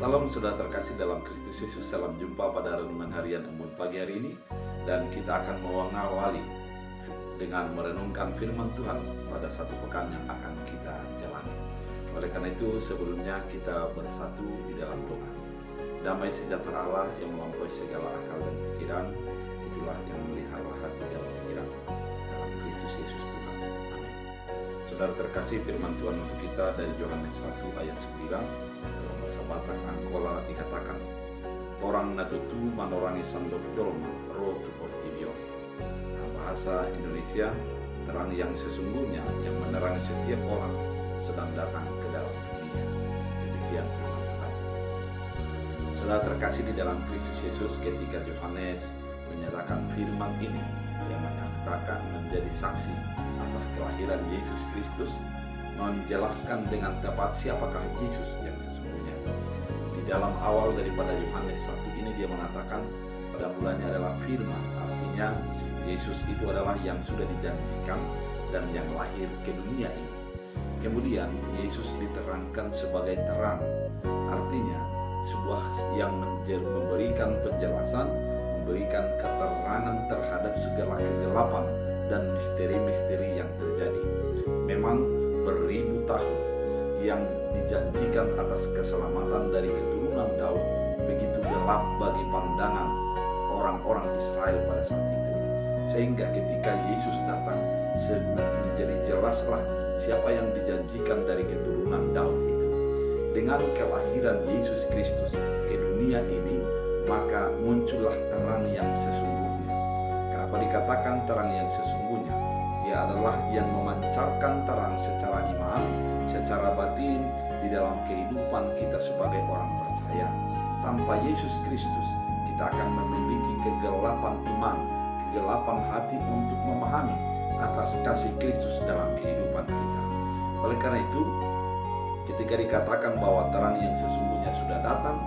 Salam saudara terkasih dalam Kristus Yesus. Salam jumpa pada renungan harian Embun pagi hari ini. Dan kita akan mengawali dengan merenungkan firman Tuhan pada satu pekan yang akan kita jalani. Oleh karena itu sebelumnya kita bersatu di dalam doa. Damai sejahtera Allah yang melampaui segala akal dan pikiran, itulah yang melihara hati dalam pikiran dalam Kristus Yesus Tuhan. Amin. Saudara terkasih, firman Tuhan untuk kita dari Yohanes 1 ayat 9. Dalam bahasa Batak Angkola dikatakan, orang natutu manorangi sandok jolma roh tu portibio. Nah, bahasa Indonesia, terang yang sesungguhnya yang menerangi setiap orang sedang datang ke dalam dunia. Demikian firman Tuhan. Saudara terkasih di dalam Kristus Yesus, ketika Yohanes menyatakan firman ini yang menyatakan menjadi saksi atas kelahiran Yesus Kristus, menjelaskan dengan tepat siapakah Yesus yang sesungguhnya. Di dalam awal daripada Yohanes 1 ini dia mengatakan pada mulanya adalah firman, artinya Yesus itu adalah yang sudah dijanjikan dan yang lahir ke dunia ini. Kemudian Yesus diterangkan sebagai terang, artinya sebuah yang memberikan penjelasan, memberikan keterangan terhadap segala kegelapan dan misteri-misteri yang terjadi. Memang beribu tahun yang dijanjikan atas keselamatan dari keturunan Daud begitu gelap bagi pandangan orang-orang Israel pada saat itu, sehingga ketika Yesus datang menjadi jelaslah siapa yang dijanjikan dari keturunan Daud itu. Dengan kelahiran Yesus Kristus ke dunia ini, maka muncullah terang yang sesungguhnya. Kenapa dikatakan terang yang sesungguhnya? Dia adalah yang memancarkan terang secara iman, secara batin di dalam kehidupan kita sebagai orang percaya. Tanpa Yesus Kristus, kita akan memiliki kegelapan iman, kegelapan hati untuk memahami atas kasih Kristus dalam kehidupan kita. Oleh karena itu, ketika dikatakan bahwa terang yang sesungguhnya sudah datang,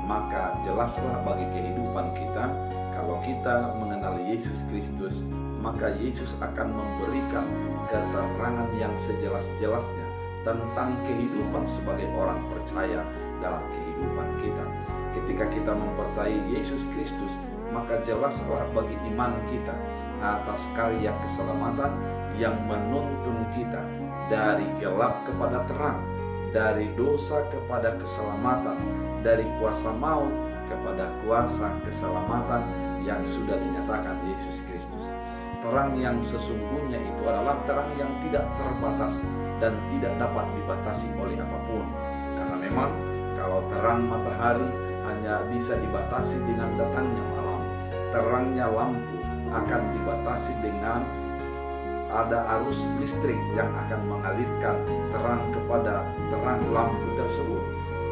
maka jelaslah bagi kehidupan kita, kalau kita mengenal Yesus Kristus, maka Yesus akan memberikan keterangan yang sejelas-jelasnya tentang kehidupan sebagai orang percaya dalam kehidupan kita. Ketika kita mempercayai Yesus Kristus, maka jelaslah bagi iman kita atas karya keselamatan yang menuntun kita dari gelap kepada terang, dari dosa kepada keselamatan, dari kuasa maut kepada kuasa keselamatan yang sudah dinyatakan Yesus Kristus. Terang yang sesungguhnya itu adalah terang yang tidak terbatas dan tidak dapat dibatasi oleh apapun. Karena memang kalau terang matahari hanya bisa dibatasi dengan datangnya malam, terangnya lampu akan dibatasi dengan ada arus listrik yang akan mengalirkan terang kepada terang lampu tersebut.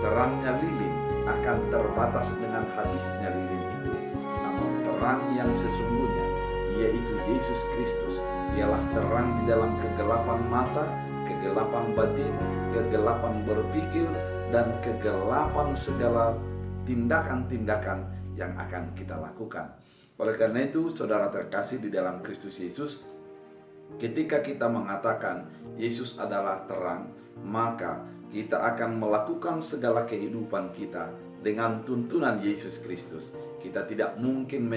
Terangnya lilin akan terbatas dengan habisnya lilin itu. Namun terang yang sesungguhnya, yaitu Yesus Kristus, ialah terang di dalam kegelapan mata, kegelapan batin, kegelapan berpikir, dan kegelapan segala tindakan-tindakan yang akan kita lakukan. Oleh karena itu, saudara terkasih di dalam Kristus Yesus, ketika kita mengatakan Yesus adalah terang, maka kita akan melakukan segala kehidupan kita dengan tuntunan Yesus Kristus. Kita tidak mungkin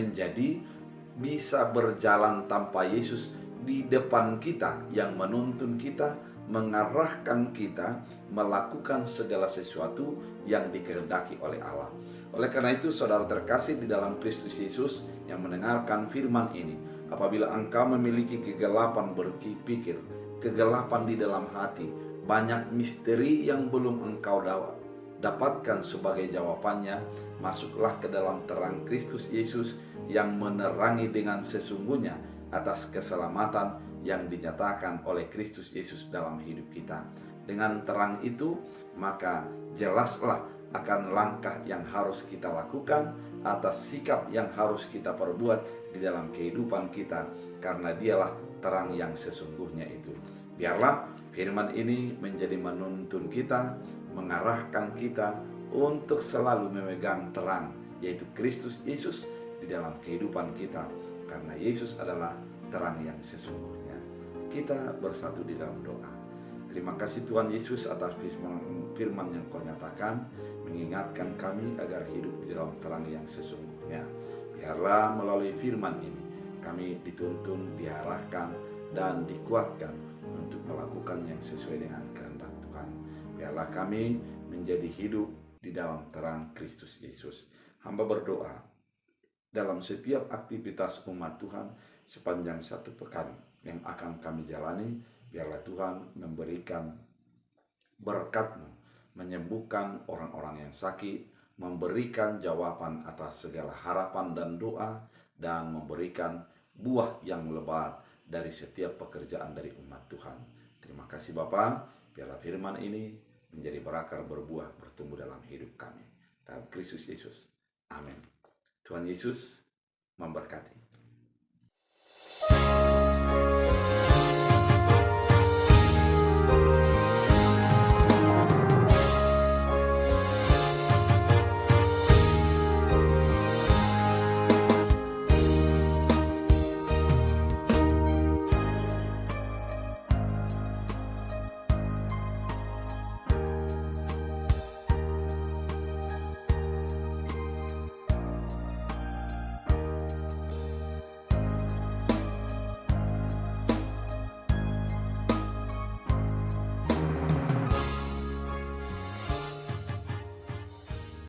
bisa berjalan tanpa Yesus di depan kita yang menuntun kita, mengarahkan kita melakukan segala sesuatu yang dikehendaki oleh Allah. Oleh karena itu, saudara terkasih di dalam Kristus Yesus yang mendengarkan firman ini, apabila engkau memiliki kegelapan berpikir, kegelapan di dalam hati, banyak misteri yang belum engkau dapatkan sebagai jawabannya, masuklah ke dalam terang Kristus Yesus yang menerangi dengan sesungguhnya atas keselamatan yang dinyatakan oleh Kristus Yesus dalam hidup kita. Dengan terang itu, maka jelaslah akan langkah yang harus kita lakukan, atas sikap yang harus kita perbuat di dalam kehidupan kita, karena dialah terang yang sesungguhnya itu. Biarlah firman ini menjadi menuntun kita, mengarahkan kita untuk selalu memegang terang, yaitu Kristus Yesus di dalam kehidupan kita, karena Yesus adalah terang yang sesungguhnya. Kita bersatu di dalam doa. Terima kasih Tuhan Yesus atas firman yang Kau nyatakan, mengingatkan kami agar hidup di dalam terang yang sesungguhnya. Biarlah melalui firman ini kami dituntun, diarahkan, dan dikuatkan untuk melakukan yang sesuai dengan kehendak Tuhan. Biarlah kami menjadi hidup di dalam terang Kristus Yesus. Hamba berdoa dalam setiap aktivitas umat Tuhan sepanjang satu pekan yang akan kami jalani, biarlah Tuhan memberikan berkat-Mu, menyembuhkan orang-orang yang sakit, memberikan jawaban atas segala harapan dan doa, dan memberikan buah yang lebat dari setiap pekerjaan dari umat Tuhan. Terima kasih Bapa, biarlah firman ini menjadi berakar, berbuah, bertumbuh dalam hidup kami. Dalam Kristus Yesus. Amin. Tuhan Yesus memberkati.